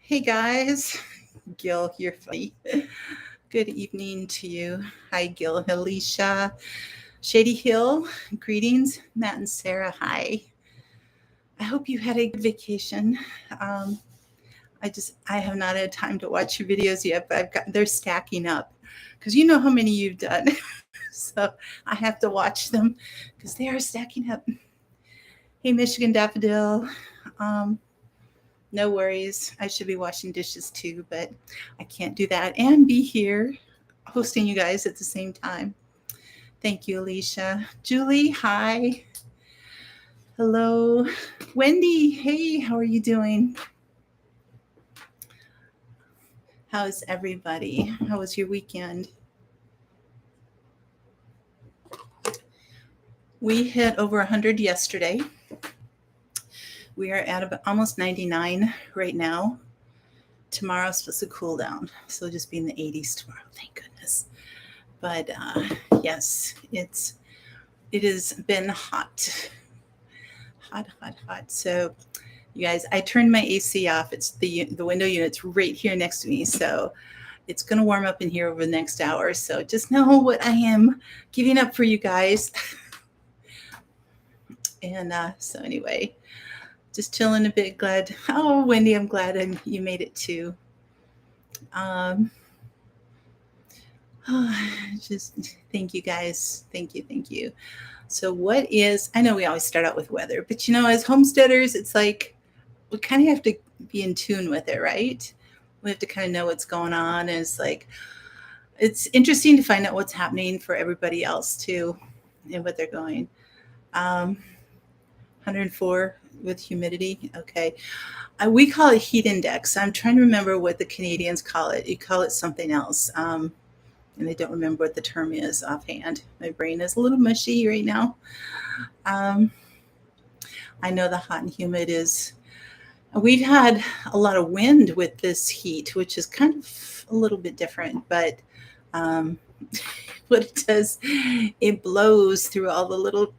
Hey guys, Gil, you're funny. Good evening to you. Hi, Gil, Alicia, Shady Hill. Greetings, Matt and Sarah. Hi. I hope you had a good vacation. Um, I have not had time to watch your videos yet, but they're stacking up because you know how many you've done. So I have to watch them because they are stacking up. Hey, Michigan Daffodil. Um, No worries. I should be washing dishes too, but I can't do that and be here hosting you guys at the same time. Thank you, Alicia. Julie, hi. Hello. Wendy, hey, how are you doing? How's everybody? How was your weekend? We hit over 100 yesterday. We are at about almost 99 right now. Tomorrow's supposed to cool down, so it'll just be in the 80s tomorrow. Thank goodness. But yes, it has been hot, hot, hot, hot. So, you guys, I turned my AC off. It's the window unit's right here next to me, so it's gonna warm up in here over the next hour. So just know what I am giving up for you guys. And so anyway, just chilling a bit. Glad. Oh, Wendy, I'm glad you made it too. Um, just thank you guys. Thank you. Thank you. So, what is, I know we always start out with weather, but as homesteaders, it's like we kind of have to be in tune with it, right? We have to kind of know what's going on. And it's like, it's interesting to find out what's happening for everybody else too and what they're going. 104 with humidity. Okay. We call it heat index. I'm trying to remember what the Canadians call it. You call it something else. And I don't remember what the term is offhand. My brain is a little mushy right now. Um, I know the hot and humid is, we've had a lot of wind with this heat, which is kind of a little bit different, but um, what it does, it blows through all the little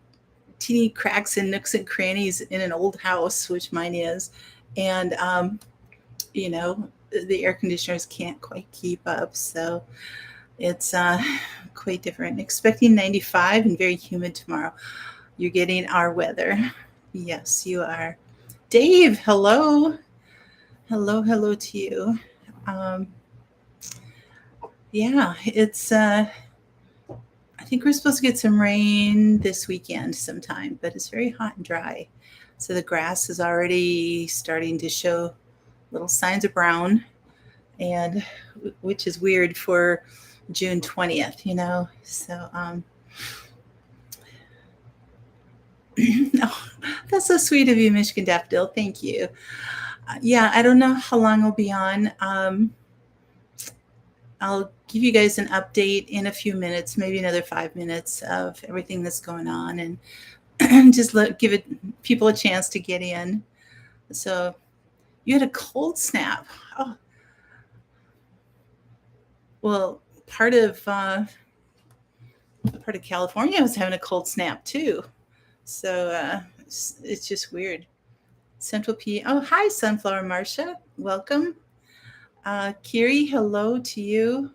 teeny cracks and nooks and crannies in an old house, which mine is. And, you know, the air conditioners can't quite keep up. So it's quite different. Expecting 95 and very humid tomorrow. You're getting our weather. Yes, you are. Dave, hello. Hello, hello to you. Um, yeah, it's, I think we're supposed to get some rain this weekend sometime, but it's very hot and dry. So the grass is already starting to show little signs of brown, and which is weird for June 20th. So, no, that's so sweet of you, Michigan Daffodil. Thank you. Yeah, I don't know how long I'll be on. I'll give you guys an update in a few minutes, maybe another 5 minutes of everything that's going on, and just give it people a chance to get in. So you had a cold snap. Oh, well, part of California was having a cold snap too. So it's just weird. Central P. Oh, hi, Sunflower Marcia. Welcome. Kiri, hello to you.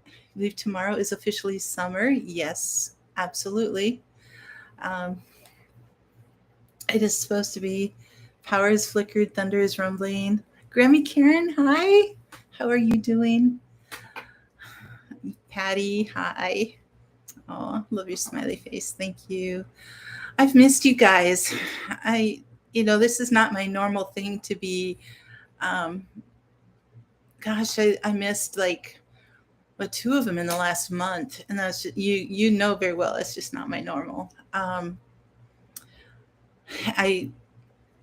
I believe tomorrow is officially summer. Yes, absolutely. Um, it is supposed to be. Power is flickered, thunder is rumbling. Grammy Karen, hi. How are you doing? Patty, hi. Oh, love your smiley face. Thank you. I've missed you guys. This is not my normal thing to be. Um, gosh, I missed like two of them in the last month, and that's just, you know very well it's just not my normal. I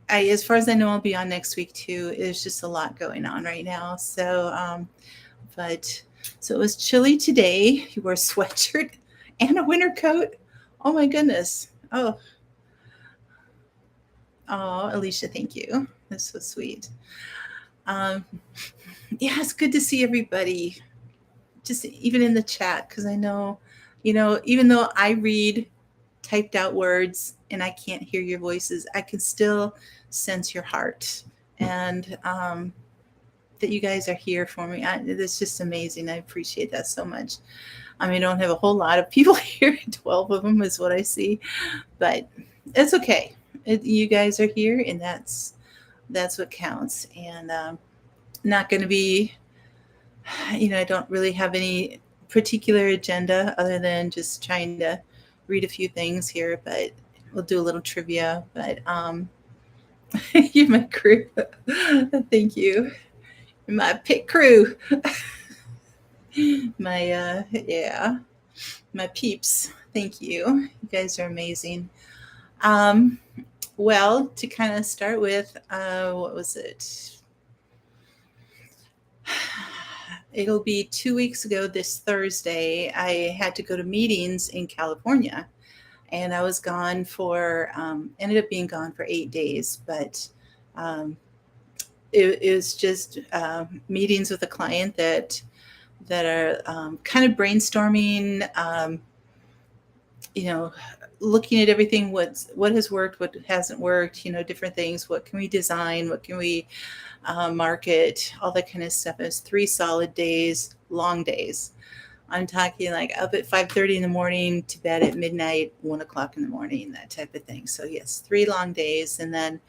as far as I know, I'll be on next week too. There's just a lot going on right now. So, but so it was chilly today. You wore a sweatshirt and a winter coat. Oh my goodness. Oh, Alicia, thank you. That's so sweet. Um, yeah, it's good to see everybody, just even in the chat, because I know, even though I read typed out words and I can't hear your voices, I can still sense your heart. And that you guys are here for me. It's just amazing. I appreciate that so much. I mean, I don't have a whole lot of people here. 12 of them is what I see, but it's okay. You guys are here, and that's what counts. And not going to be, I don't really have any particular agenda other than just trying to read a few things here, but we'll do a little trivia. But you're my crew. Thank you. My pit crew. Yeah, my peeps. Thank you. You guys are amazing. Um, well, to kind of start with, what was it? It'll be 2 weeks ago this Thursday. I had to go to meetings in California, and I was gone for, ended up being gone for 8 days, but it was just meetings with a client that are kind of brainstorming, looking at everything, what has worked, what hasn't worked, different things. What can we design? What can we market? All that kind of stuff. It was 3 solid days, long days. I'm talking like up at 5:30 in the morning, to bed at midnight, 1 o'clock in the morning, that type of thing. So yes, 3 long days, and then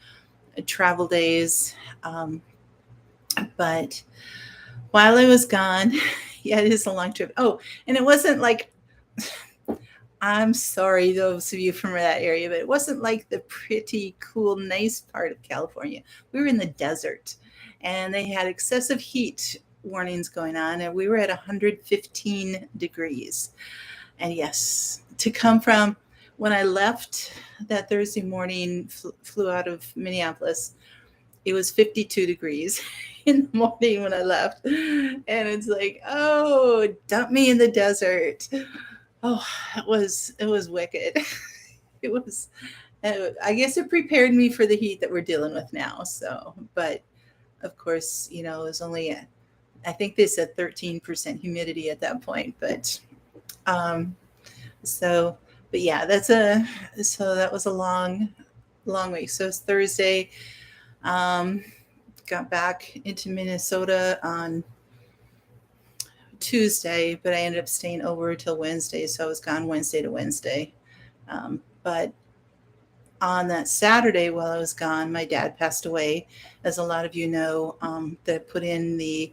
travel days. But while I was gone, yeah, it is a long trip. Oh, and it wasn't like, I'm sorry, those of you from that area, but it wasn't like the pretty, cool, nice part of California. We were in the desert, and they had excessive heat warnings going on, and we were at 115 degrees. And yes, to come from when I left that Thursday morning, flew out of Minneapolis, it was 52 degrees in the morning when I left. And it's like, oh, dump me in the desert. Oh, it was wicked. It was, I guess it prepared me for the heat that we're dealing with now. So, but of course, it was only, I think they said 13% humidity at that point. But, but yeah, so that was a long week. So it's Thursday. Got back into Minnesota on Tuesday, but I ended up staying over till Wednesday. So I was gone Wednesday to Wednesday. But on that Saturday while I was gone, my dad passed away, as a lot of you know, that put in the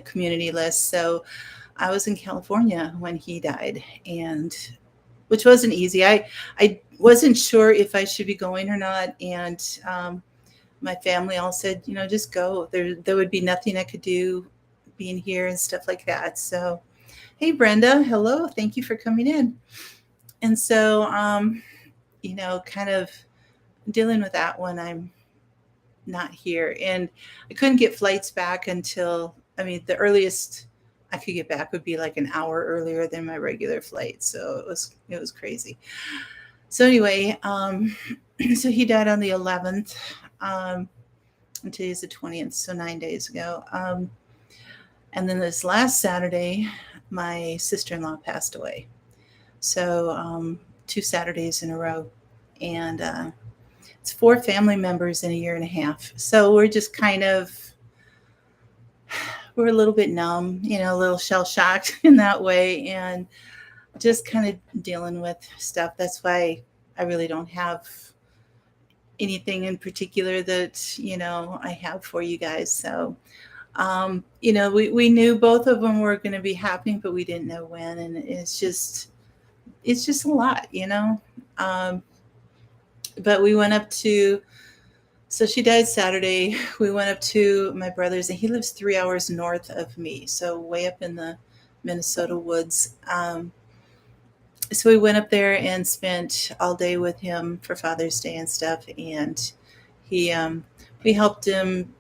community list. So I was in California when he died, and which wasn't easy. I wasn't sure if I should be going or not. And my family all said, just go. There would be nothing I could do being here and stuff like that. So, hey, Brenda, hello. Thank you for coming in. And so, kind of dealing with that when I'm not here. And I couldn't get flights back until, the earliest I could get back would be like an hour earlier than my regular flight. So it was crazy. So anyway, so he died on the 11th. And today's the 20th, so 9 days ago. And then this last Saturday, my sister-in-law passed away. So 2 Saturdays in a row. And it's 4 family members in a year and a half. So we're just kind of, we're a little bit numb, a little shell-shocked in that way, and just kind of dealing with stuff. That's why I really don't have anything in particular that, I have for you guys. So, we knew both of them were going to be happening, but we didn't know when. And it's just a lot, but we went up to, so she died Saturday. We went up to my brother's, and he lives 3 hours north of me. So way up in the Minnesota woods. So we went up there and spent all day with him for Father's Day and stuff. And we helped him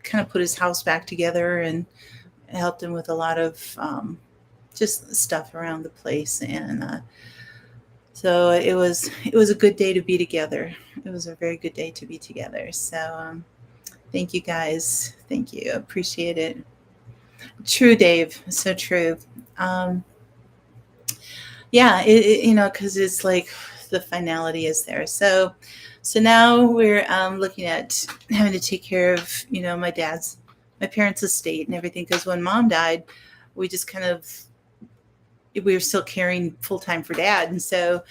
kind of put his house back together, and helped him with a lot of just stuff around the place. And so it was a good day to be together. It was a very good day to be together. So thank you guys. Thank you. Appreciate it. True, Dave. So true. Yeah, because it's like the finality is there. So now we're looking at having to take care of, my parents' estate and everything. Because when mom died, we just kind of, we were still caring full time for dad. And so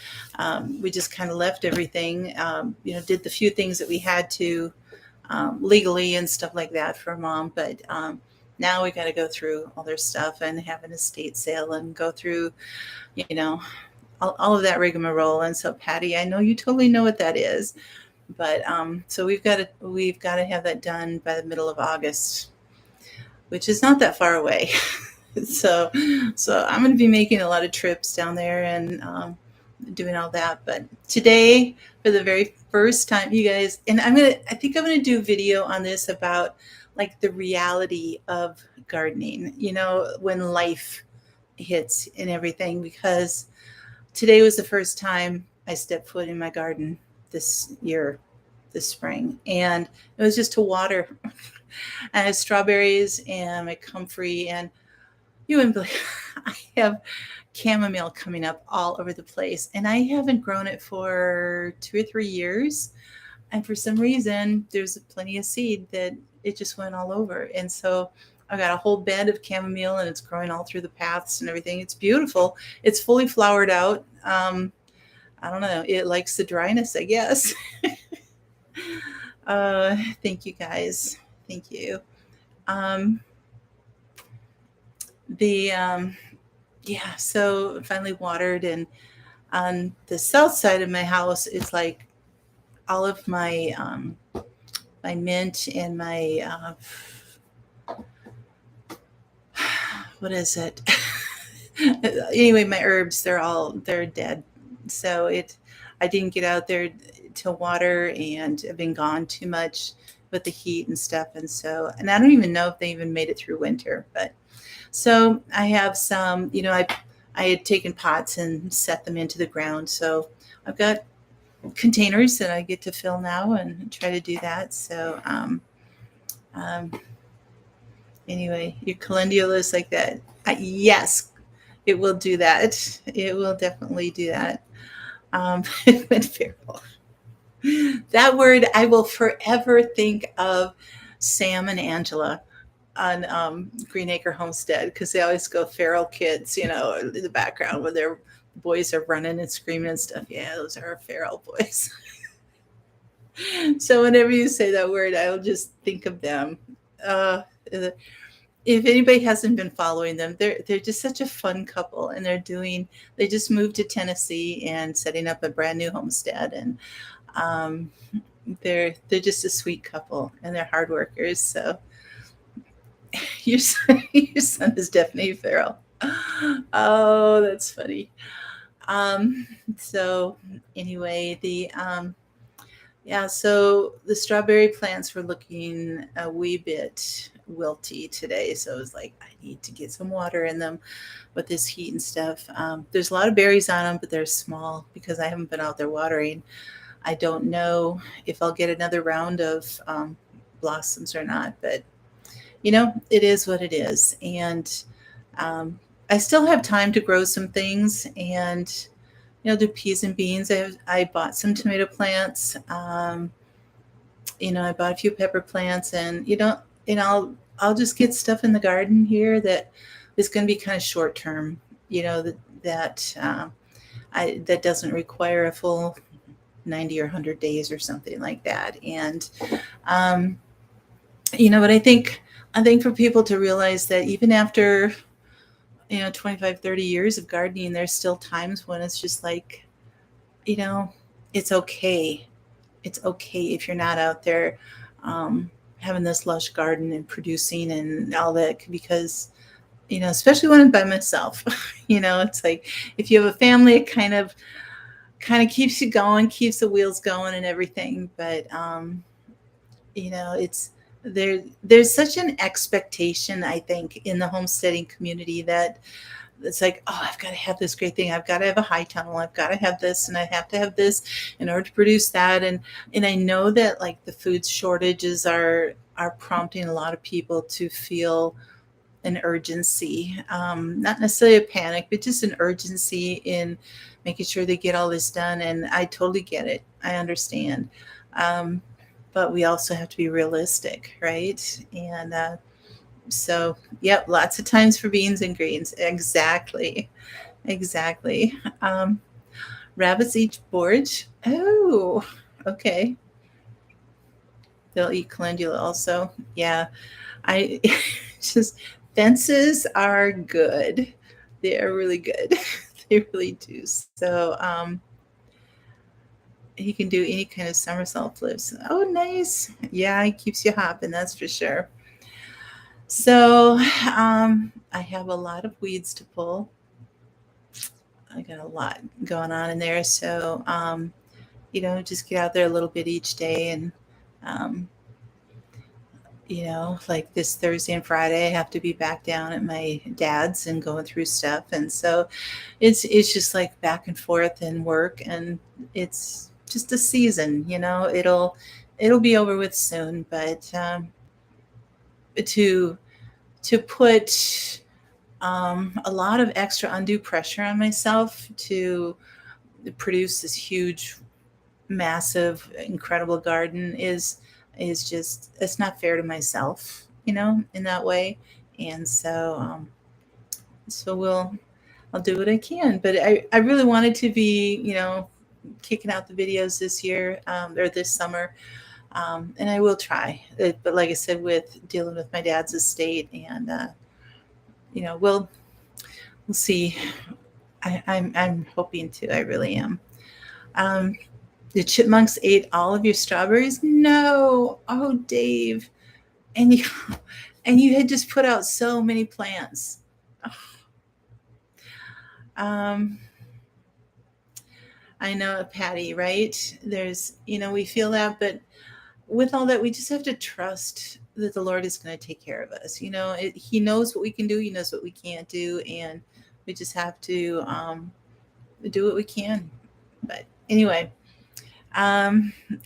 we just kind of left everything, did the few things that we had to legally and stuff like that for mom. But now we got to go through all their stuff and have an estate sale and go through, you know, all of that rigmarole. And so, Patty, I know you totally know what that is, but so we've got to have that done by the middle of August, which is not that far away. so I'm going to be making a lot of trips down there and doing all that. But today, for the very first time, you guys, and I think I'm gonna do a video on this about like the reality of gardening, when life hits and everything, because today was the first time I stepped foot in my garden this year, this spring, and it was just to water. I have strawberries and my comfrey, and you wouldn't believe I have chamomile coming up all over the place, and I haven't grown it for 2 or 3 years. And for some reason, there's plenty of seed that it just went all over. And so I got a whole bed of chamomile, and it's growing all through the paths and everything. It's beautiful. It's fully flowered out. I don't know. It likes the dryness, I guess. Thank you guys. Thank you. Yeah, so finally watered, and on the south side of my house, it's like all of my my mint and my what is it? Anyway, my herbs, they're dead. So I didn't get out there to water, and I've been gone too much with the heat and stuff, and I don't even know if they even made it through winter, but. So I have some, I had taken pots and set them into the ground. So I've got containers that I get to fill now and try to do that. So anyway, your calendula is like that. Yes, it will do that. It will definitely do that. When fearful. That word, I will forever think of Sam and Angela on Greenacre Homestead, because they always go feral kids, in the background where their boys are running and screaming and stuff. Yeah, those are our feral boys. So whenever you say that word, I'll just think of them. If anybody hasn't been following them, they're just such a fun couple, and they just moved to Tennessee and setting up a brand new homestead, and they're just a sweet couple, and they're hard workers. So. Your son is definitely feral. Oh, that's funny. So anyway, so the strawberry plants were looking a wee bit wilty today. So I was like, I need to get some water in them with this heat and stuff. There's a lot of berries on them, but they're small because I haven't been out there watering. I don't know if I'll get another round of blossoms or not, but it is what it is. And I still have time to grow some things and, do peas and beans. I bought some tomato plants. I bought a few pepper plants, and, I'll just get stuff in the garden here that is going to be kind of short term, that doesn't require a full 90 or 100 days or something like that. And, but I think for people to realize that even after, 25, 30 years of gardening, there's still times when it's just like, it's okay. It's okay if you're not out there having this lush garden and producing and all that, because, especially when I'm by myself, it's like if you have a family, it kind of keeps you going, keeps the wheels going and everything. But, it's, there's such an expectation, I think, in the homesteading community that it's like, oh, I've got to have this great thing. I've got to have a high tunnel. I've got to have this, and I have to have this in order to produce that. And I know that like the food shortages are prompting a lot of people to feel an urgency, not necessarily a panic, but just an urgency in making sure they get all this done. And I totally get it. I understand. Um, but we also have to be realistic, right? And so, yep, lots of times for beans and greens. Exactly. Exactly. Rabbits eat borage. Oh, okay. They'll eat calendula also. Yeah. I just fences are good. They are really good. They really do. So he can do any kind of somersault flips. Oh, nice. Yeah, it keeps you hopping, that's for sure. So I have a lot of weeds to pull. I got a lot going on in there. So just get out there a little bit each day and um, like this Thursday and Friday, I have to be back down at my dad's and going through stuff. And so it's just like back and forth and work, and it's just a season, it'll be over with soon. But to put a lot of extra undue pressure on myself to produce this huge, massive, incredible garden is just, it's not fair to myself, in that way. And so I'll do what I can. But I really wanted to be, kicking out the videos this year, or this summer. And I will try. But like I said, with dealing with my dad's estate, and we'll see. I'm hoping to. I really am. Um, the chipmunks ate all of your strawberries? No. Oh, Dave. And you and you had just put out so many plants. Um, I know, Patty, right? We feel that, but with all that, we just have to trust that the Lord is going to take care of us. He knows what we can do. He knows what we can't do. And we just have to do what we can. But anyway,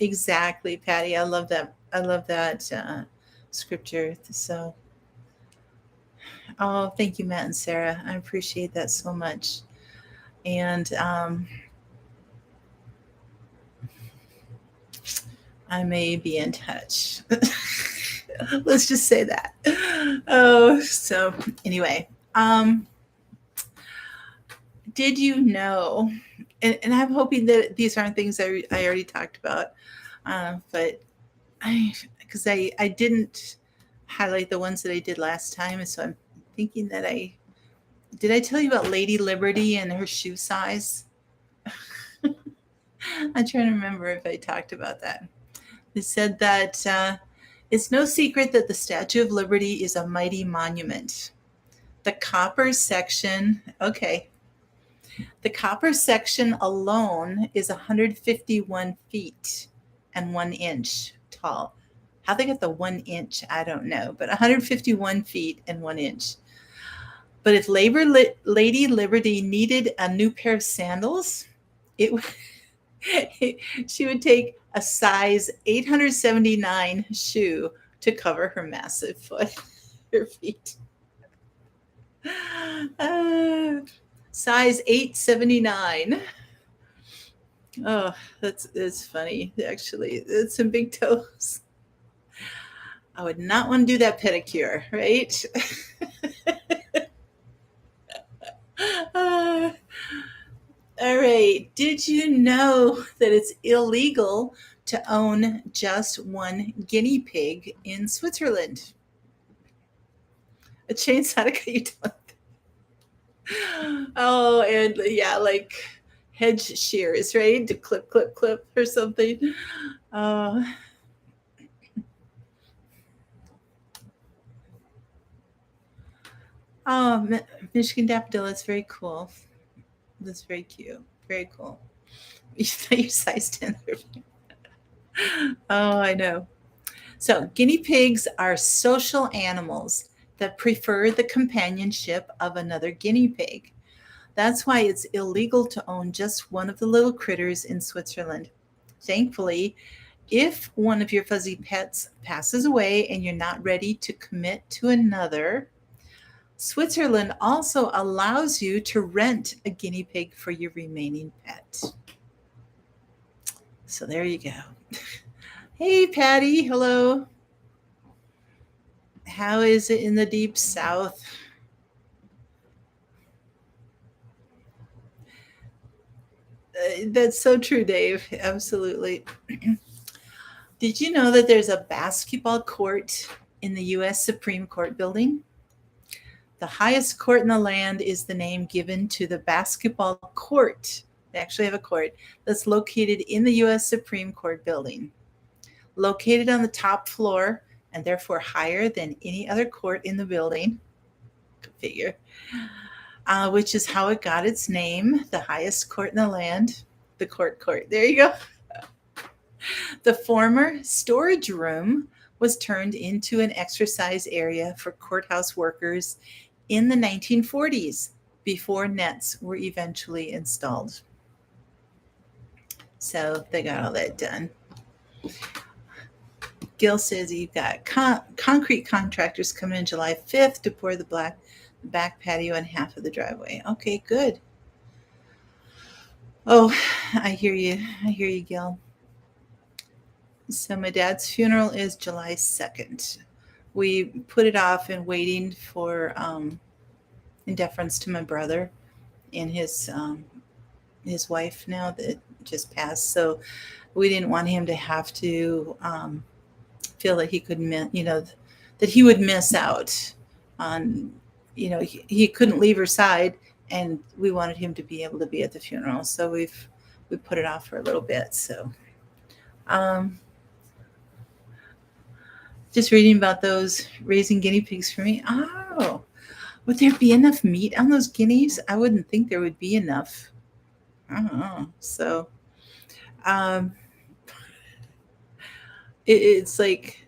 exactly, Patty. I love that. I love that scripture. So, oh, thank you, Matt and Sarah. I appreciate that so much. And I may be in touch. Let's just say that. Oh, so anyway, did you know? And I'm hoping that these aren't things I already talked about, but because I didn't highlight the ones that I did last time, and so I'm thinking that did I tell you about Lady Liberty and her shoe size? I'm trying to remember if I talked about that. They said that it's no secret that the Statue of Liberty is a mighty monument. The copper section, okay. The copper section alone is 151 feet and 1 inch tall. How they get the 1 inch, I don't know, but 151 feet and 1 inch. But if Lady Liberty needed a new pair of sandals, she would take a size 879 shoe to cover her massive foot, her feet. Size 879. Oh, that's funny. Actually, it's some big toes. I would not want to do that pedicure, right? All right. Did you know that it's illegal to own just one guinea pig in Switzerland? A chainsaw to cut you down. Oh, and yeah, like hedge shears, right? To clip, clip, clip or something. Oh, Michigan daffodil. That's very cool. That's very cute. Very cool. You thought your size 10. Oh, I know. So, guinea pigs are social animals that prefer the companionship of another guinea pig. That's why it's illegal to own just one of the little critters in Switzerland. Thankfully, if one of your fuzzy pets passes away and you're not ready to commit to another, Switzerland also allows you to rent a guinea pig for your remaining pet. So there you go. Hey, Patty. Hello. How is it in the deep south? That's so true, Dave. Absolutely. Did you know that there's a basketball court in the U.S. Supreme Court building? The highest court in the land is the name given to the basketball court. They actually have a court that's located in the U.S. Supreme Court building. Located on the top floor and therefore higher than any other court in the building. Figure. Which is how it got its name, the highest court in the land, the court. There you go. The former storage room was turned into an exercise area for courthouse workers in the 1940s before nets were eventually installed. So they got all that done. Gil says you've got concrete contractors coming in July 5th to pour the back patio and half of the driveway. Okay, good. Oh, I hear you, Gil. So my dad's funeral is July 2nd. We put it off in waiting for, in deference to my brother and his wife now that just passed. So we didn't want him to have to feel that he could, that he would miss out on, he couldn't leave her side, and we wanted him to be able to be at the funeral. So we put it off for a little bit. So, just reading about those raising guinea pigs for me. Oh, would there be enough meat on those guineas? I wouldn't think there would be enough. I don't know. So, it's like,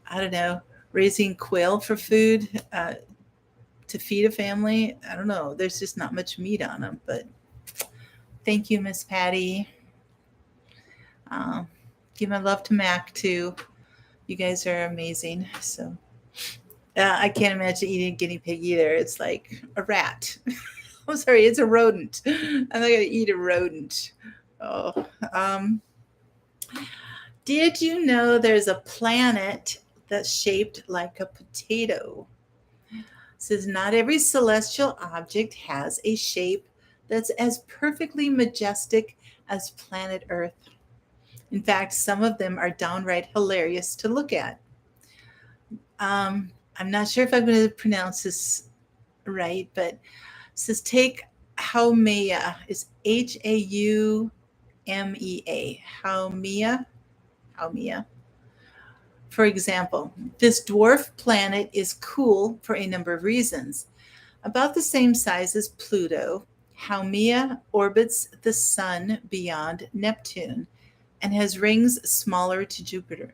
I don't know, raising quail for food to feed a family. I don't know. There's just not much meat on them. But thank you, Miss Patty. Give my love to Mac too. You guys are amazing. So I can't imagine eating a guinea pig either. It's like a rat. I'm sorry, it's a rodent. I'm not going to eat a rodent. Oh, did you know there's a planet that's shaped like a potato? It says not every celestial object has a shape that's as perfectly majestic as planet Earth. In fact, some of them are downright hilarious to look at. I'm not sure if I'm going to pronounce this right, but it says take Haumea. It's Haumea. Haumea. For example, this dwarf planet is cool for a number of reasons. About the same size as Pluto, Haumea orbits the sun beyond Neptune and has rings similar to Jupiter.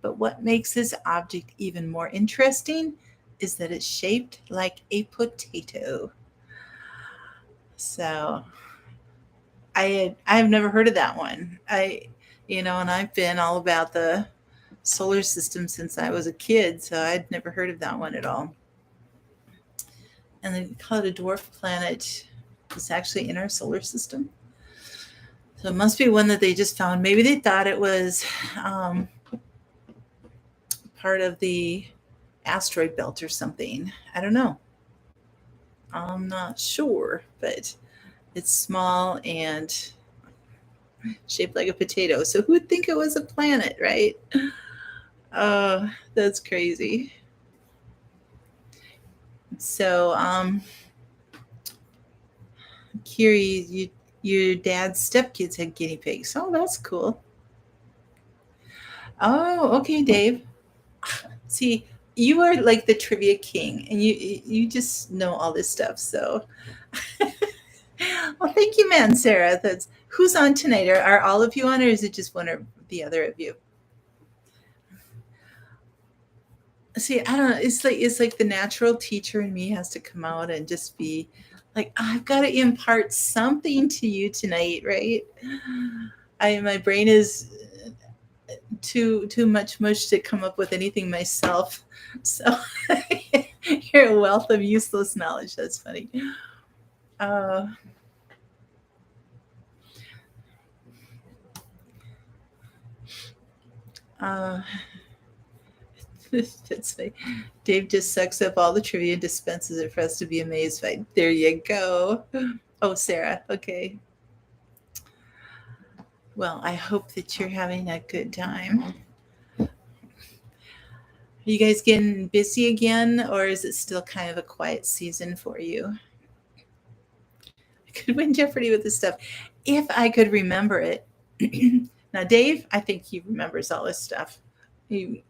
But what makes this object even more interesting is that it's shaped like a potato. So I've never heard of that one. And I've been all about the solar system since I was a kid, so I'd never heard of that one at all. And they call it a dwarf planet. It's actually in our solar system. So it must be one that they just found. Maybe they thought it was part of the asteroid belt or something. I don't know. I'm not sure, but it's small and shaped like a potato. So who would think it was a planet, right? Oh, that's crazy. So, Kiri, your dad's stepkids had guinea pigs. Oh, that's cool. Oh, okay, Dave. See, you are like the trivia king, and you just know all this stuff. So, well, thank you, man, Sarah. Who's on tonight? Are all of you on, or is it just one or the other of you? See, I don't know. It's like the natural teacher in me has to come out and just be like, I've got to impart something to you tonight, right? My brain is too much mush to come up with anything myself. So you're a wealth of useless knowledge. That's funny. Uh, uh, that's funny. Dave just sucks up all the trivia and dispenses it for us to be amazed by. There you go. Oh, Sarah. Okay. Well, I hope that you're having a good time. Are you guys getting busy again, or is it still kind of a quiet season for you? I could win Jeopardy with this stuff if I could remember it. Now, Dave, I think he remembers all this stuff. You,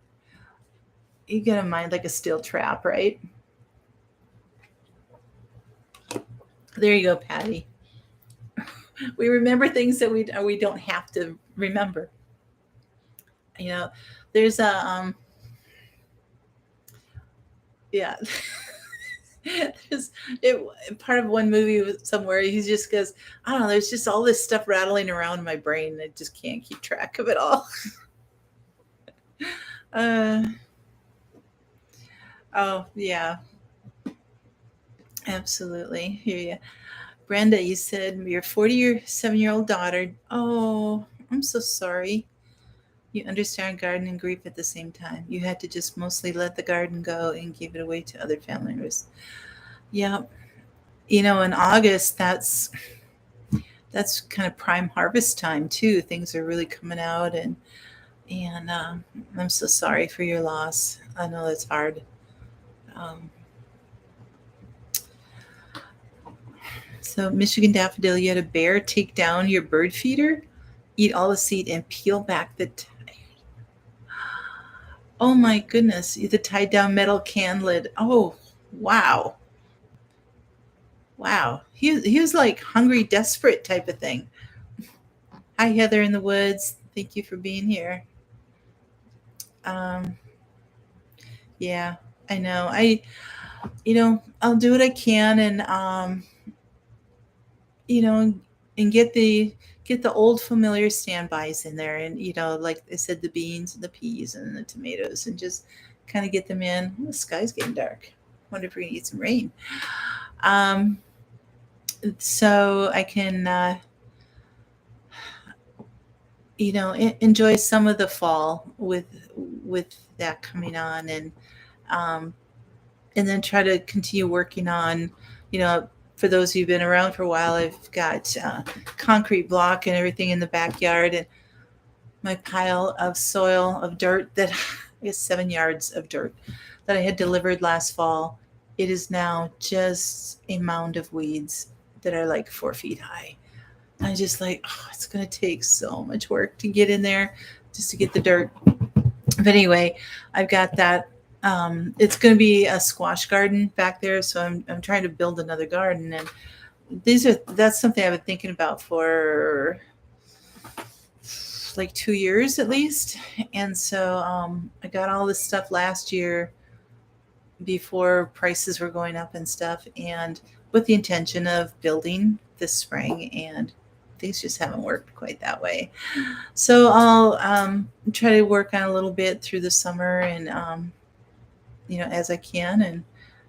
you get a mind like a steel trap, right? There you go, Patty. We remember things that we don't have to remember. You know, there's a yeah. There's part of one movie somewhere he just goes, I don't know, there's just all this stuff rattling around in my brain. I just can't keep track of it all. uh, oh yeah, absolutely. Hear you. Brenda, you said your 47-year-old daughter. Oh, I'm so sorry. You understand garden and grief at the same time. You had to just mostly let the garden go and give it away to other family members. Yeah. In August, that's kind of prime harvest time too. Things are really coming out, and I'm so sorry for your loss. I know that's hard. Um, so Michigan daffodil, you had a bear take down your bird feeder, eat all the seed, and peel back the. Oh my goodness! The tied down metal can lid. Oh wow, wow. He was like hungry, desperate type of thing. Hi Heather in the woods. Thank you for being here. Um, yeah, I know. I'll do what I can, and you know, and get the old familiar standbys in there, and like I said, the beans and the peas and the tomatoes, and just kind of get them in. Oh, the sky's getting dark. Wonder if we're gonna get some rain. Um, so I can, enjoy some of the fall with that coming on, um, and then try to continue working on, for those who've been around for a while, I've got concrete block and everything in the backyard, and my pile of soil of dirt that I guess 7 yards of dirt that I had delivered last fall. It is now just a mound of weeds that are like 4 feet high. I'm just like, oh, it's going to take so much work to get in there just to get the dirt. But anyway, I've got that. It's going to be a squash garden back there, so I'm trying to build another garden, and that's something I've been thinking about for like 2 years at least. And so I got all this stuff last year before prices were going up and stuff, and with the intention of building this spring, and things just haven't worked quite that way. So I'll try to work on a little bit through the summer, and as I can, and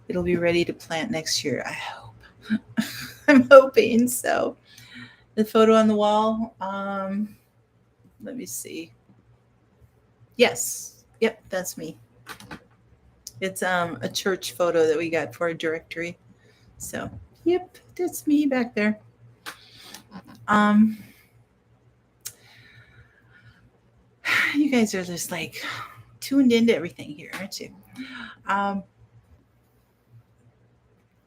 it'll be ready to plant next year, I hope. I'm hoping so. The photo on the wall, let me see. Yes, yep, that's me. It's a church photo that we got for a directory. So yep, that's me back there. um you guys are just like tuned into everything here, aren't you? um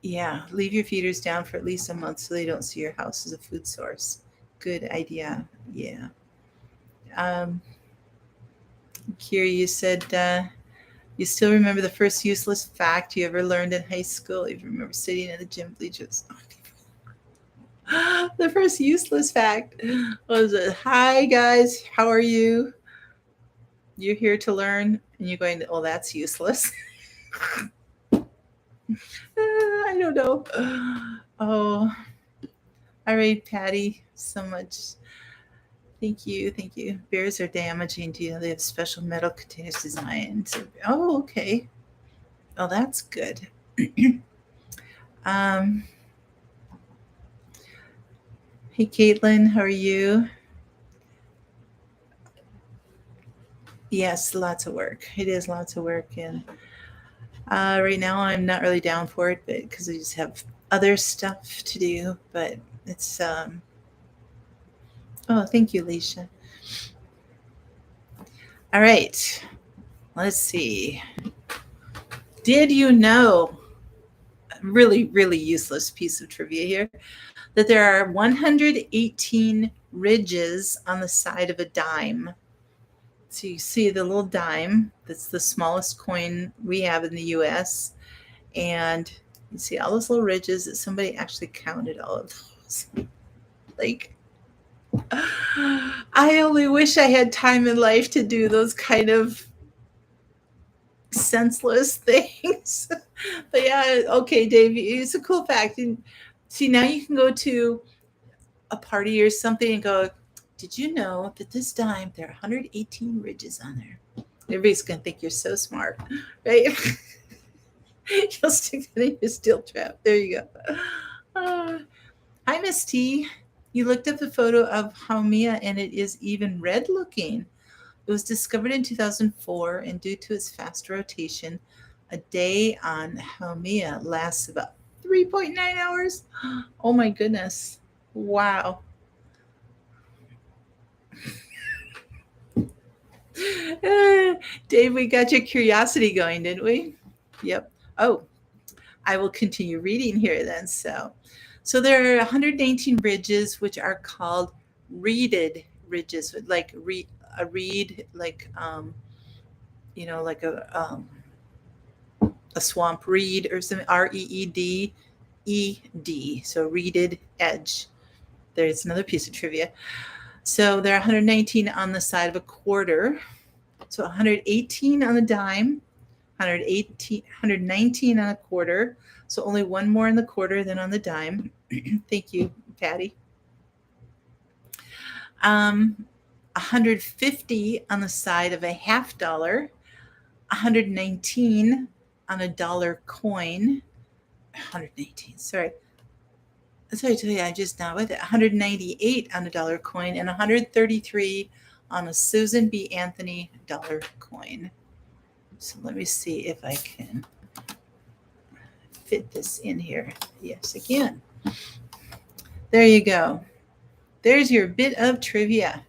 Yeah, leave your feeders down for at least a month so they don't see your house as a food source. Good idea. Yeah. Um, Kira, you said you still remember the first useless fact you ever learned in high school. You remember sitting in the gym bleachers. The first useless fact was, hi guys, how are you? You're here to learn, and you're going, oh, that's useless. I don't know. Oh, all right, Patty, so much. Thank you. Thank you. Bears are damaging. Do you know they have special metal containers designed? Oh, okay. Oh, that's good. um, hey, Caitlin, how are you? Yes, lots of work. It is lots of work. And right now I'm not really down for it because I just have other stuff to do. But it's, oh, thank you, Alicia. All right. Let's see. Did you know, really, really useless piece of trivia here, that there are 118 ridges on the side of a dime? So you see the little dime, that's the smallest coin we have in the US. And you see all those little ridges that somebody actually counted all of those. Like, I only wish I had time in life to do those kind of senseless things. But yeah, okay, Dave, it's a cool fact. And see, now you can go to a party or something and go, did you know that this dime, there are 118 ridges on there? Everybody's going to think you're so smart, right? You'll stick it in your steel trap. There you go. Hi, Miss T. You looked up the photo of Haumea and it is even red looking. It was discovered in 2004, and due to its fast rotation, a day on Haumea lasts about 3.9 hours. Oh my goodness. Wow. Dave, we got your curiosity going, didn't we? Yep. Oh, I will continue reading here then. So there are 119 ridges, which are called reeded ridges, like a reed, like like a swamp reed or something. REEDED. So reeded edge. There's another piece of trivia. So there are 119 on the side of a quarter. So 118 on the dime, 119 on a quarter. So only one more on the quarter than on the dime. Thank you, Patty. 150 on the side of a $50, 119 on a dollar coin. 118, sorry. Sorry, I just now with it. 198 on a dollar coin and 133 on a Susan B. Anthony dollar coin. So let me see if I can fit this in here. Yes, again. There you go. There's your bit of trivia.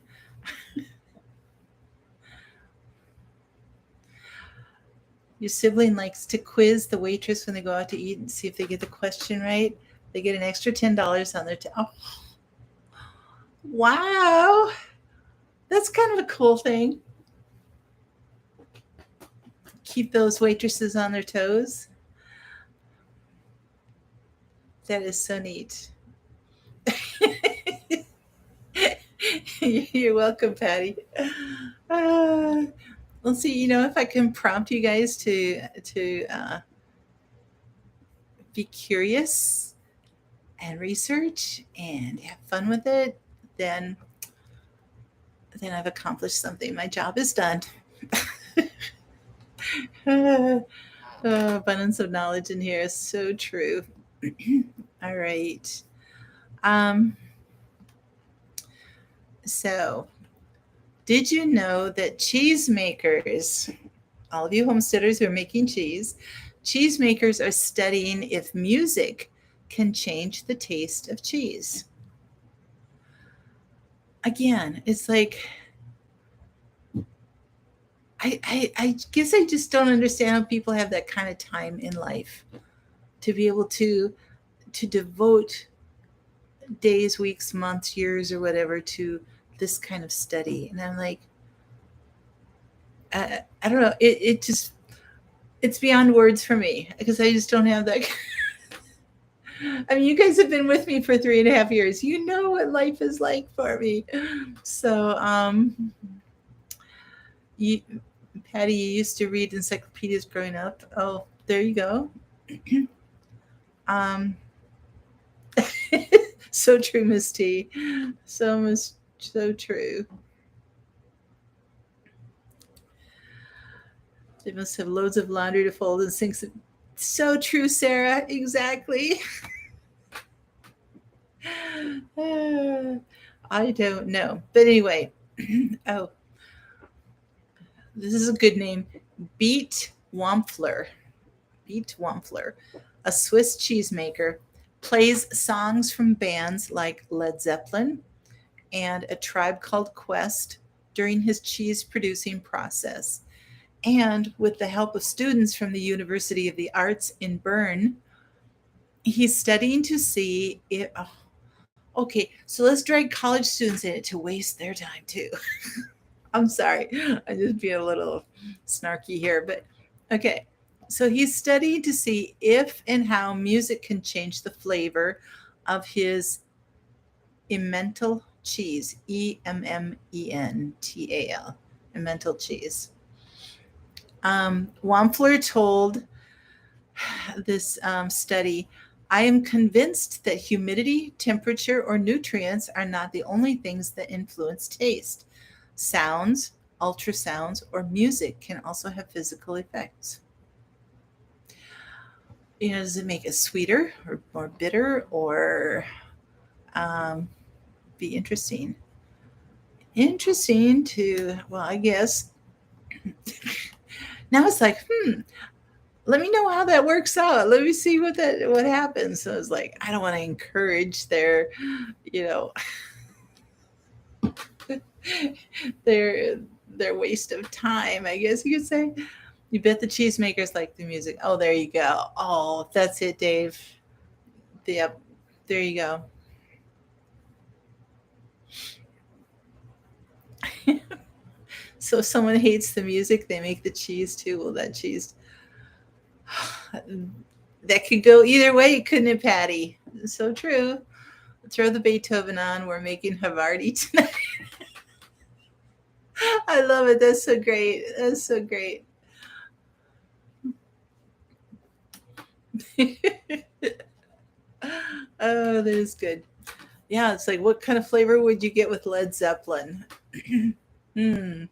Your sibling likes to quiz the waitress when they go out to eat and see if they get the question right. They get an extra $10 on their oh, wow. That's kind of a cool thing. Keep those waitresses on their toes. That is so neat. You're welcome, Patty. Let's see. If I can prompt you guys to be curious and research and have fun with it, then I've accomplished something. My job is done. Abundance of knowledge in here is so true. All right. So, did you know that cheesemakers, all of you homesteaders who are making cheesemakers are studying if music can change the taste of cheese? Again, it's like, I guess I just don't understand how people have that kind of time in life to be able to devote days, weeks, months, years, or whatever to this kind of study. And I'm like, I don't know. It just, it's beyond words for me because I just don't have that. I mean, you guys have been with me for 3.5 years. You know what life is like for me. So, Patty, you used to read encyclopedias growing up. Oh, there you go. um, so true, Miss T. So Miss So true. They must have loads of laundry to fold and sinks. So true, Sarah. Exactly. I don't know. But anyway, oh, this is a good name. Beat Wampfler. Beat Wampfler, a Swiss cheesemaker, plays songs from bands like Led Zeppelin and A Tribe Called Quest during his cheese producing process. And with the help of students from the University of the Arts in Bern, he's studying to see if. Oh, okay, so let's drag college students in it to waste their time too. I'm sorry, I'm just being a little snarky here, but okay. So he's studying to see if and how music can change the flavor of his emmental cheese, Emmental, emmental cheese. Wampfler told this study, I am convinced that humidity, temperature, or nutrients are not the only things that influence taste. Sounds, ultrasounds, or music can also have physical effects. Does it make it sweeter or more bitter or um, be interesting? Interesting to, well, I guess now it's like, let me know how that works out. Let me see what happens. So it's like, I don't want to encourage you know, their their waste of time, I guess you could say. You bet the cheesemakers like the music. Oh, there you go. Oh, that's it, Dave. Yep, there you go. So if someone hates the music, they make the cheese too. Well, that cheese that could go either way, couldn't it, Patty? So true. Throw the Beethoven on. We're making Havarti tonight. I love it. That's so great. That's so great. Oh, that is good. Yeah, it's like, what kind of flavor would you get with Led Zeppelin? Hmm.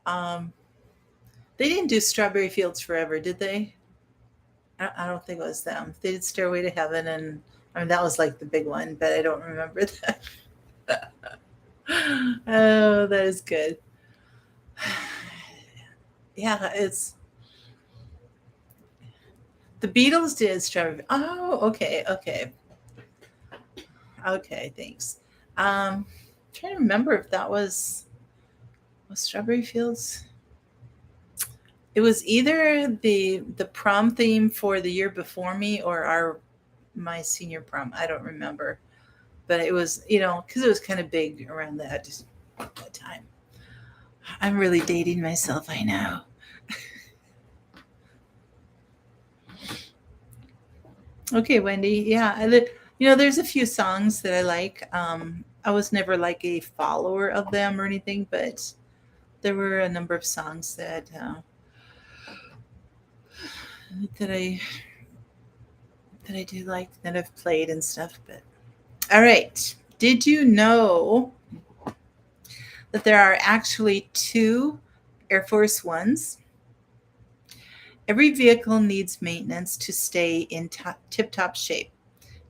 Um, they didn't do Strawberry Fields Forever, did they? I don't think it was them. They did Stairway to Heaven, and I mean that was like the big one, but I don't remember that. Oh, that is good. Yeah, it's the Beatles did Strawberry. Oh, okay, okay, okay. Thanks. Trying to remember if that was Strawberry Fields. It was either the prom theme for the year before me or our my senior prom. I don't remember, but it was because it was kind of big around that time. I'm really dating myself. I know. Okay, Wendy. Yeah, there's a few songs that I like. I was never like a follower of them or anything, but there were a number of songs that I do like that I've played and stuff. But all right, did you know that there are actually two Air Force Ones? Every vehicle needs maintenance to stay in tip top shape,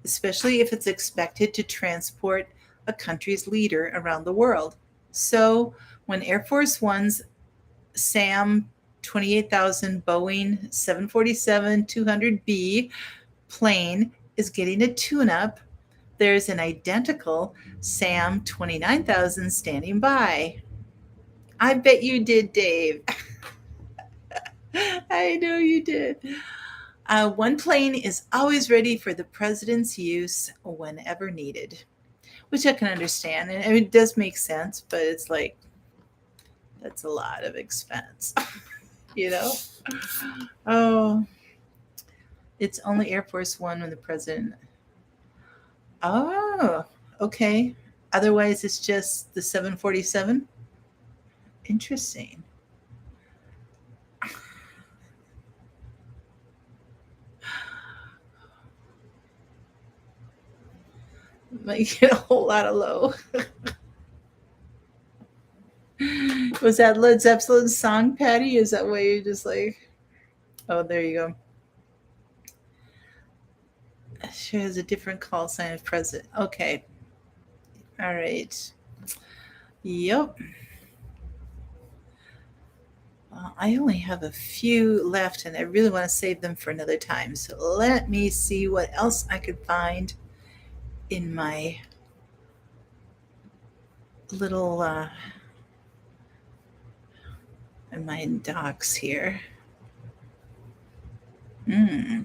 especially if it's expected to transport a country's leader around the world. So, when Air Force One's SAM 28,000 Boeing 747 200B plane is getting a tune up, there's an identical SAM 29,000 standing by. I bet you did, Dave. I know you did. One plane is always ready for the president's use whenever needed, which I can understand. And I mean, it does make sense, but it's like, that's a lot of expense, you know? Oh, it's only Air Force One when the president. Oh, okay. Otherwise, it's just the 747. Interesting. Might get a whole lot of low. Was that Led Zeppelin's song, Patty? Is that why you just like? Oh, there you go. She has a different call sign of president. Okay. All right. Yep. Well, I only have a few left and I really want to save them for another time. So let me see what else I could find in my little in my docs here. Hmm.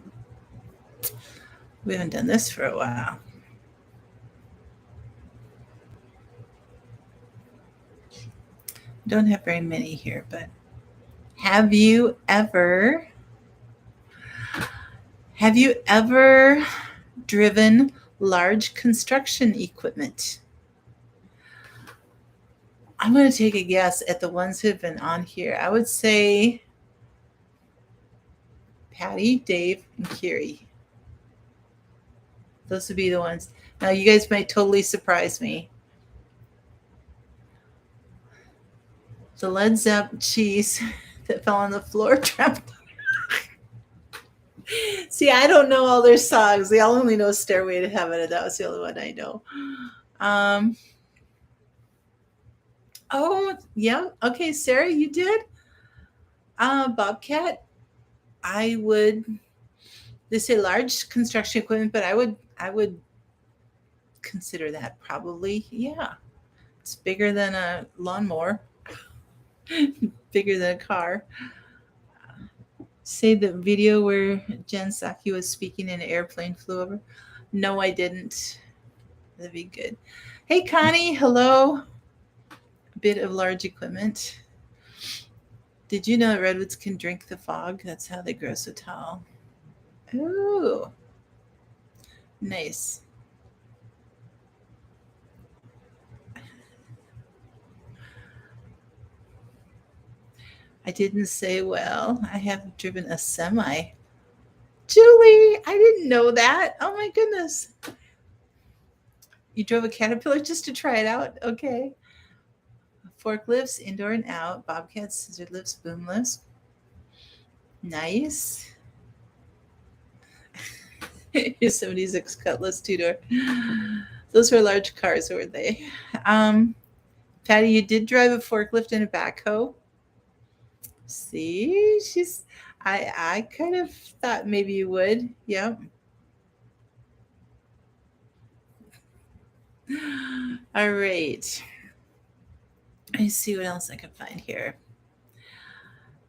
We haven't done this for a while. Don't have very many here, but have you ever driven large construction equipment? I'm going to take a guess at the ones who've been on here. I would say Patty, Dave, and Kiri. Those would be the ones. Now, you guys might totally surprise me. The Led Zepp cheese that fell on the floor trampled. See, I don't know all their songs. They all only know Stairway to Heaven, and that was the only one I know. Oh, yeah. Okay, Sarah, you did? Bobcat, I would, they say large construction equipment, but I would consider that probably, yeah. It's bigger than a lawnmower, bigger than a car. Say the video where Jen Psaki was speaking and an airplane flew over. No, I didn't. That'd be good. Hey, Connie, hello. A bit of large equipment. Did you know that redwoods can drink the fog? That's how they grow so tall. Ooh, nice. I didn't say, well, I have driven a semi. Julie, I didn't know that. Oh my goodness. You drove a Caterpillar just to try it out? Okay. Forklifts, indoor and out. Bobcats, scissor lifts, boom lifts. Nice. Yosemite's Cutlass two-door. Those were large cars, weren't they? Patty, you did drive a forklift and a backhoe. See, I kind of thought maybe you would. Yep. All right. Let me see what else I can find here.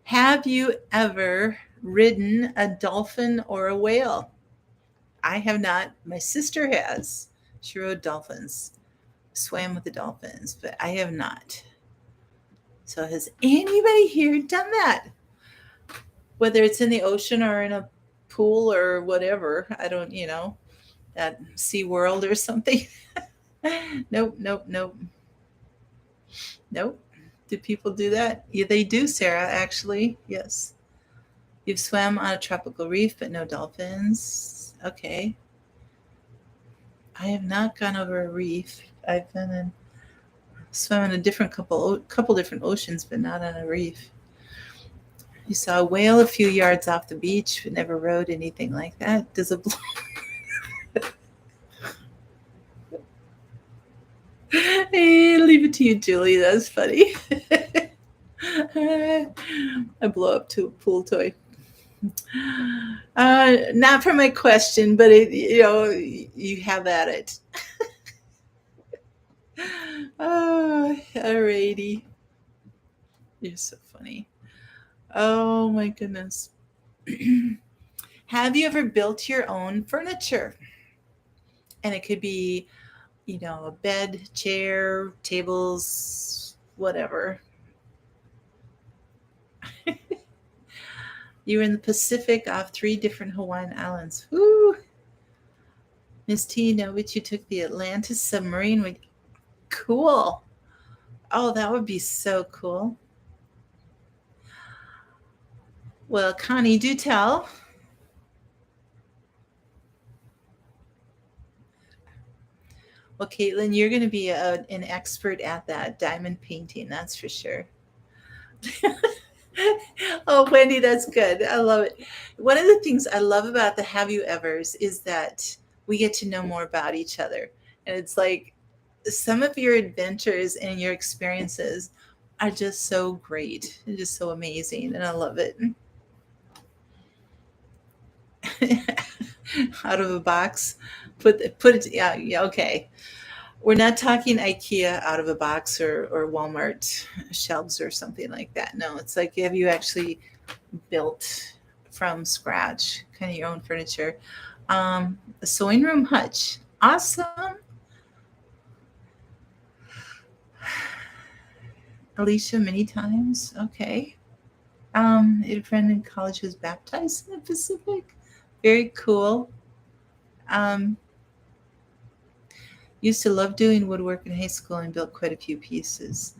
Have you ever ridden a dolphin or a whale? I have not. My sister has. She rode dolphins, swam with the dolphins, but I have not. So has anybody here done that? Whether it's in the ocean or in a pool or whatever. I don't, at SeaWorld or something. Nope, nope, nope. Nope. Do people do that? Yeah, they do, Sarah, actually. Yes. You've swam on a tropical reef, but no dolphins. Okay. I have not gone over a reef. I've been in swam in a couple different oceans, but not on a reef. You saw a whale a few yards off the beach, but never rode anything like that. Does a Hey, leave it to you, Julie. That's funny. I blow up to a pool toy. Not for my question, but you have at it. Oh, alrighty. You're so funny. Oh my goodness. Have you ever built your own furniture? And it could be, a bed, chair, tables, whatever. You were in the Pacific off 3 different Hawaiian islands. Woo! Miss T, know but you took the Atlantis submarine. Cool. Oh, that would be so cool. Well, Connie, do tell. Well, Caitlin, you're going to be an expert at that diamond painting, that's for sure. Oh, Wendy, that's good. I love it. One of the things I love about the Have You Evers is that we get to know more about each other. And it's like some of your adventures and your experiences are just so great and just so amazing. And I love it. Out of a box, put it, yeah, yeah, okay. We're not talking IKEA out of a box or Walmart shelves or something like that. No, it's like have you actually built from scratch, kind of your own furniture. A sewing room hutch. Awesome. Alicia, many times. Okay. A friend in college was baptized in the Pacific. Very cool. Um, Used to love doing woodwork in high school and built quite a few pieces.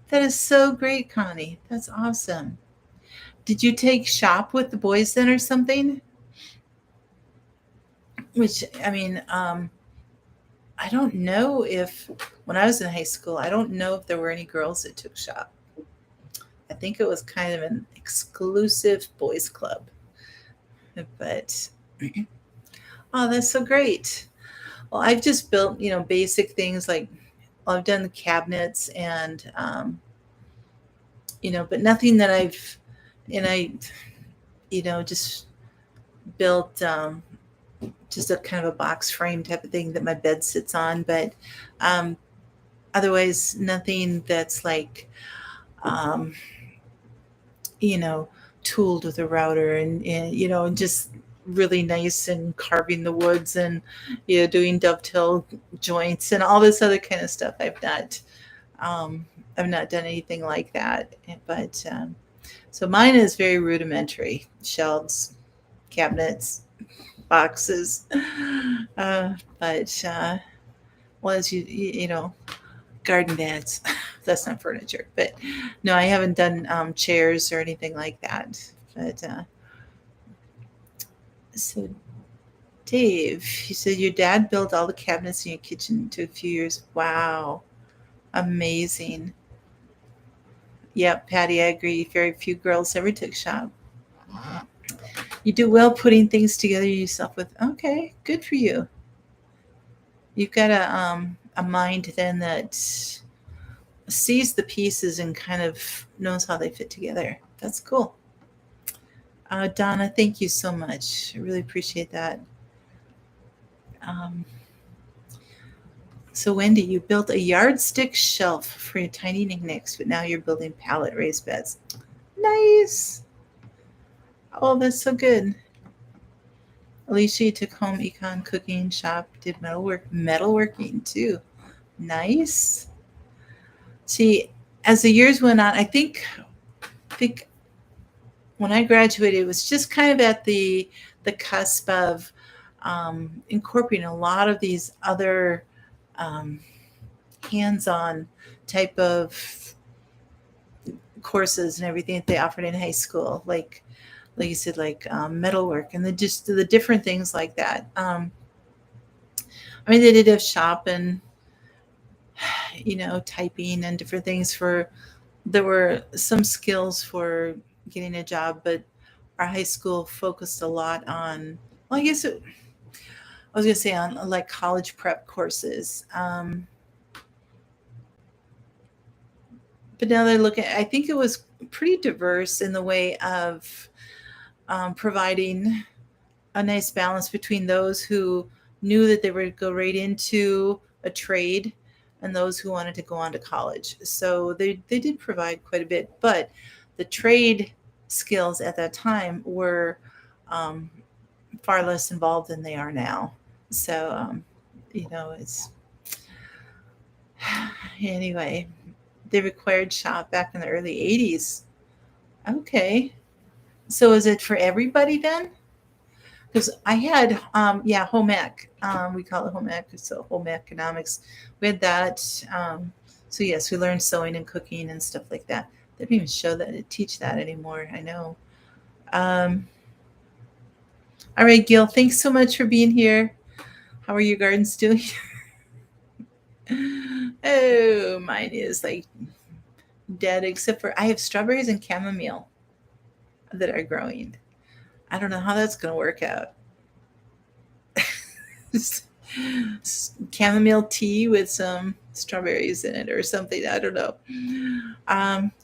That is so great, Connie. That's awesome. Did you take shop with the boys then or something? Which, I mean, I don't know if, when I was in high school, I don't know if there were any girls that took shop. I think it was kind of an exclusive boys club. But, oh, that's so great. Well, I've just built, basic things like, well, I've done the cabinets and, but nothing that and I, just built just a kind of a box frame type of thing that my bed sits on. But um, otherwise, nothing that's like, um, you know, tooled with a router and just really nice and carving the woods and, doing dovetail joints and all this other kind of stuff. Um, I've not done anything like that. But so mine is very rudimentary: shelves, cabinets, boxes. But well, as garden beds. That's not furniture, but no, I haven't done chairs or anything like that. But so, Dave, you said your dad built all the cabinets in your kitchen to a few years. Wow, amazing. Yep, Patty, I agree. Very few girls ever took shop. You do well putting things together yourself with. Okay, good for you. You've got a mind then that sees the pieces and kind of knows how they fit together. That's cool. Donna, thank you so much. I really appreciate that. Um, so, Wendy, you built a yardstick shelf for your tiny knickknacks, but now you're building pallet raised beds. Nice. Oh, that's so good. Alicia, you took home econ, cooking, shop, did metalworking too. Nice. See, as the years went on, I think when I graduated, it was just kind of at the cusp of incorporating a lot of these other um, hands-on type of courses and everything that they offered in high school, like you said, like metalwork and the different things like that. I mean, they did have shop and typing and different things for. There were some skills for getting a job, but our high school focused a lot on. Well, I was going to say on like college prep courses. But now they're looking. I think it was pretty diverse in the way of providing a nice balance between those who knew that they would go right into a trade and those who wanted to go on to college. So they did provide quite a bit, but the trade skills at that time were um, far less involved than they are now. So, it's anyway, they required shop back in the early 80s. Okay. So is it for everybody then? Because I had, home ec. We call it home ec, so home economics. We had that. So yes, we learned sewing and cooking and stuff like that. They don't even show that, teach that anymore. I know. Um, all right, Gil, thanks so much for being here. How are your gardens doing? Oh, mine is like dead, except for I have strawberries and chamomile that are growing. I don't know how that's going to work out. Chamomile tea with some strawberries in it or something. I don't know.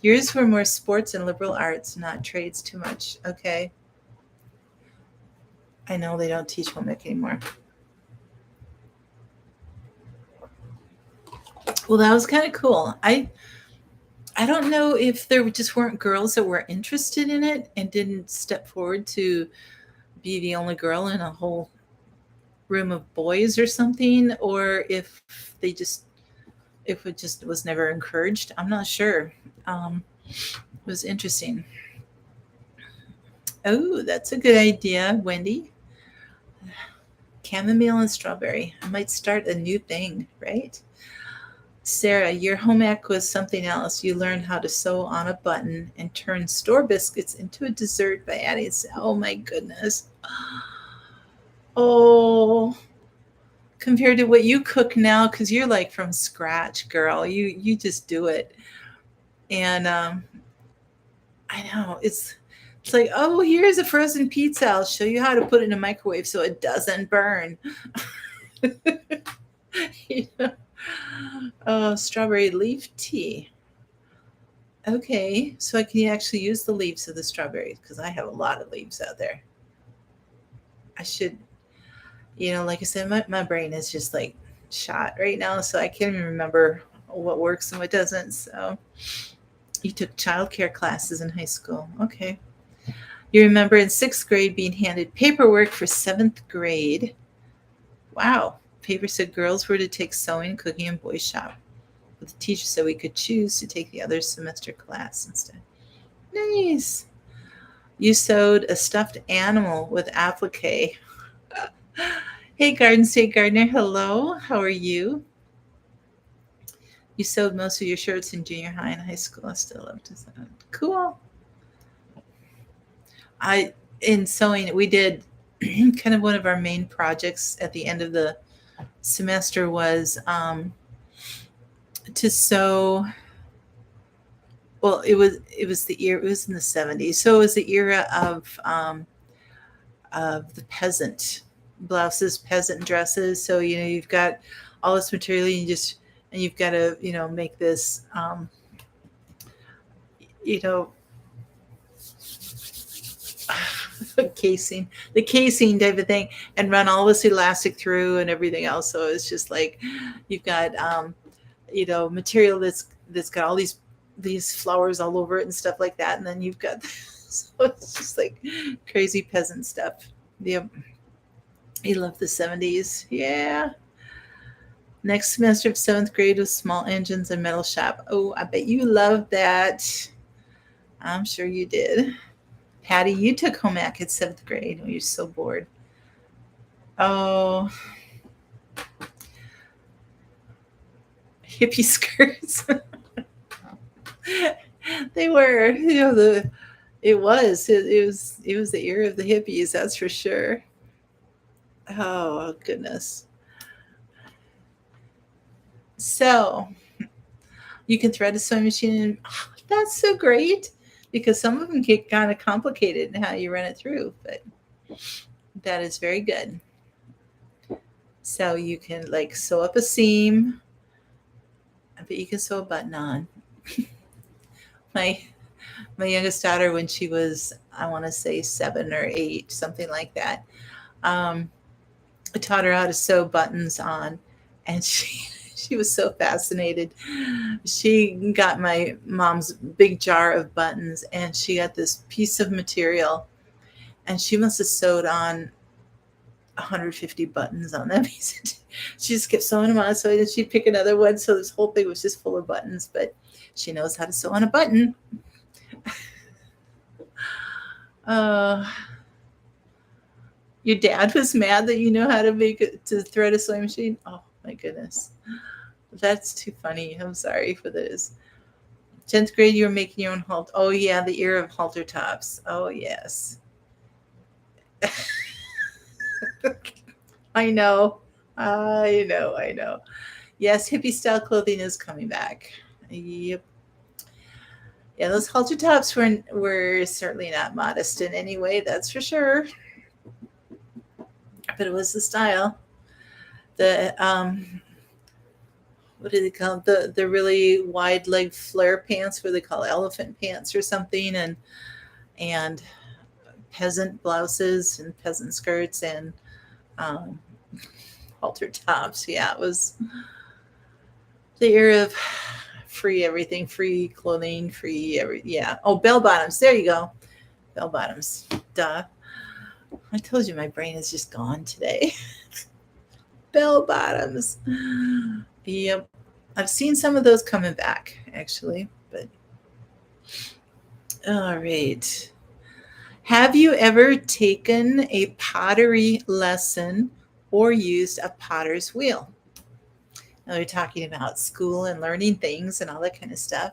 Yours were more sports and liberal arts, not trades too much. Okay. I know they don't teach home ec anymore. Well, that was kind of cool. I don't know if there just weren't girls that were interested in it and didn't step forward to be the only girl in a whole room of boys or something, or if they just if it just was never encouraged. I'm not sure. It was interesting. Oh, that's a good idea, Wendy. Chamomile and strawberry. I might start a new thing, right? Sarah, your home ec was something else. You learned how to sew on a button and turn store biscuits into a dessert by adding. Oh my goodness. Oh, compared to what you cook now, because you're like from scratch, girl. You just do it, and I know it's like, oh, here's a frozen pizza. I'll show you how to put it in a microwave so it doesn't burn. You know? Oh, strawberry leaf tea. Okay, so I can actually use the leaves of the strawberries because I have a lot of leaves out there. I should, like I said, my brain is just like shot right now, so I can't even remember what works and what doesn't. So you took childcare classes in high school. Okay. You remember in sixth grade being handed paperwork for seventh grade. Wow. Paper said girls were to take sewing, cooking, and boys shop. But the teacher said we could choose to take the other semester class instead. Nice. You sewed a stuffed animal with applique. Hey, Garden State Gardener. Hello. How are you? You sewed most of your shirts in junior high and high school. I still love to sew. Cool. In sewing, we did kind of one of our main projects at the end of the semester was to sew. Well, it was in the 70s, so it was the era of the peasant blouses, peasant dresses. So you've got all this material, and you've got to make this you know the casing type of thing, and run all this elastic through and everything else. So it's just like you've got material that's got all these flowers all over it and stuff like that, and then you've got so it's just like crazy peasant stuff. Yep. I love the 70s. Yeah. Next semester of seventh grade was small engines and metal shop. Oh, I bet you loved that. I'm sure you did. Patty, you took home ec at seventh grade when you're so bored. Oh, hippie skirts. They were, it was the era of the hippies, that's for sure. Oh goodness. So you can thread a sewing machine and that's so great because some of them get kind of complicated in how you run it through, but that is very good. So you can like sew up a seam, but you can sew a button on. my my youngest daughter, when she was, I want to say 7 or 8, something like that, I taught her how to sew buttons on, and she was so fascinated. She got my mom's big jar of buttons, and she got this piece of material, and she must have sewed on 150 buttons on that piece. She just kept sewing them on, so then she'd pick another one. So this whole thing was just full of buttons, but she knows how to sew on a button. Uh, your dad was mad that you know how to to thread a sewing machine. Oh my goodness, that's too funny. I'm sorry for this. 10th grade, you were making your own halter. Oh yeah, the era of halter tops. Oh yes. I know. I know. Yes, hippie style clothing is coming back. Yep. Yeah, those halter tops were certainly not modest in any way, that's for sure. But it was the style. The what do they call it? The really wide leg flare pants, what do they call it? Elephant pants or something, and peasant blouses and peasant skirts and um, halter tops. Yeah, it was the era of free everything, free clothing, free every. Yeah. Oh, bell bottoms. There you go. Bell bottoms. Duh. I told you my brain is just gone today. Bell bottoms. Yep. I've seen some of those coming back actually, but all right. Have you ever taken a pottery lesson or used a potter's wheel? Now we're talking about school and learning things and all that kind of stuff.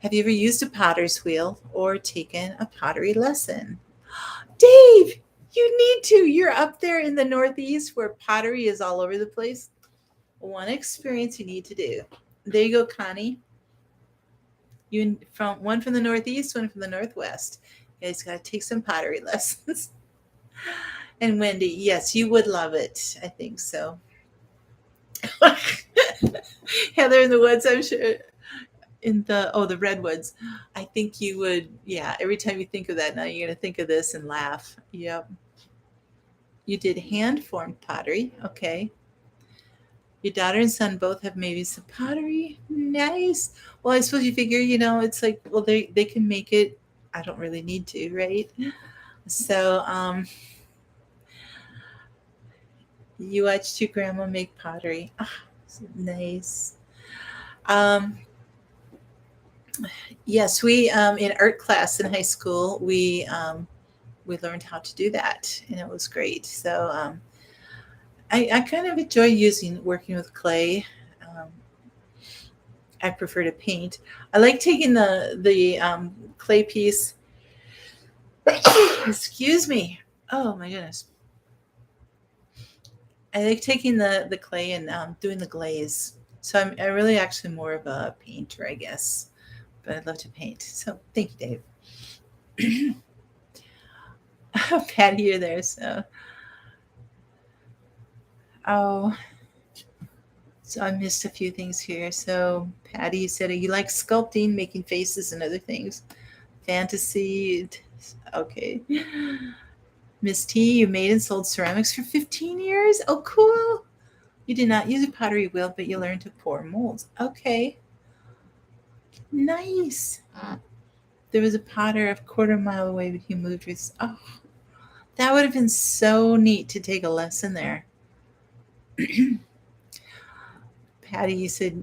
Have you ever used a potter's wheel or taken a pottery lesson? Dave, you need to. You're up there in the Northeast where pottery is all over the place. One experience you need to do. There you go, Connie. You from one from the Northeast, one from the Northwest. You guys got to take some pottery lessons. And Wendy, yes, you would love it. I think so. Heather in the woods, I'm sure. In the redwoods. I think you would, yeah, every time you think of that now you're going to think of this and laugh. Yep. You did hand formed pottery. Okay. Your daughter and son both have maybe some pottery. Nice. Well, I suppose you figure, it's like, well, they can make it. I don't really need to, right? So you watched your grandma make pottery. Oh, nice. Um, yes, we in art class in high school we learned how to do that, and it was great. So I kind of enjoy working with clay. Um, I prefer to paint. I like taking the clay piece. Excuse me. Oh my goodness. I like taking the clay and doing the glaze. So I really actually more of a painter, I guess. But I love to paint. So thank you, Dave. Patty, you're there. So oh, so I missed a few things here. So Patty said you like sculpting, making faces, and other things. Fantasy. Okay. Miss T, you made and sold ceramics for 15 years. Oh, cool. You did not use a pottery wheel, but you learned to pour molds. Okay. Nice. There was a potter a quarter mile away, but he moved his. Oh, that would have been so neat to take a lesson there. Patty, you said,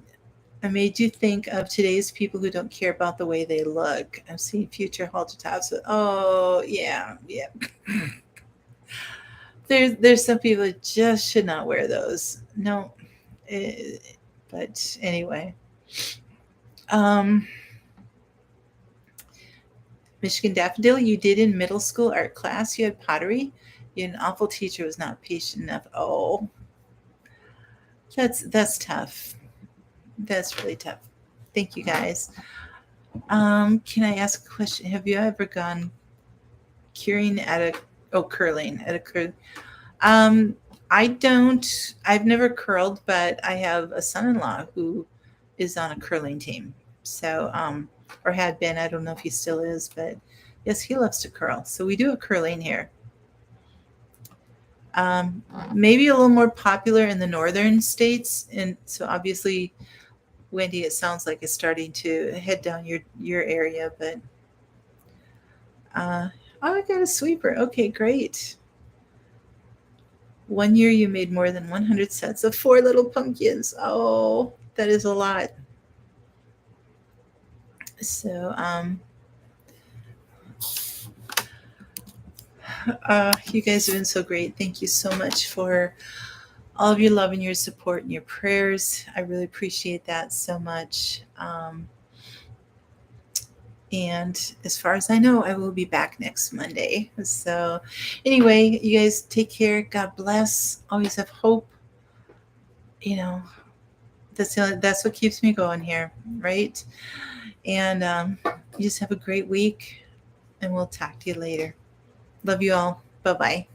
I made you think of today's people who don't care about the way they look. I'm seeing future halter tops. Oh, yeah, yeah. There's some people that just should not wear those. No, but anyway. Um, Michigan Daffodil, you did in middle school art class. You had pottery. You had an awful teacher who was not patient enough. Oh, that's tough. That's really tough. Thank you guys. Can I ask a question? Have you ever gone curling at a curl? Um, I don't. I've never curled, but I have a son-in-law who is on a curling team. So, or had been. I don't know if he still is, but yes, he loves to curl. So we do a curling here. Maybe a little more popular in the northern states, and so obviously, Wendy, it sounds like it's starting to head down your area. But oh, I got a sweeper. Okay, great. One year you made more than 100 sets of 4 little pumpkins. Oh, that is a lot. So, you guys have been so great. Thank you so much for all of your love and your support and your prayers. I really appreciate that so much. And as far as I know, I will be back next Monday. So, anyway, you guys take care. God bless. Always have hope. You know, That's what keeps me going here, right? And you just have a great week, and we'll talk to you later. Love you all. Bye bye.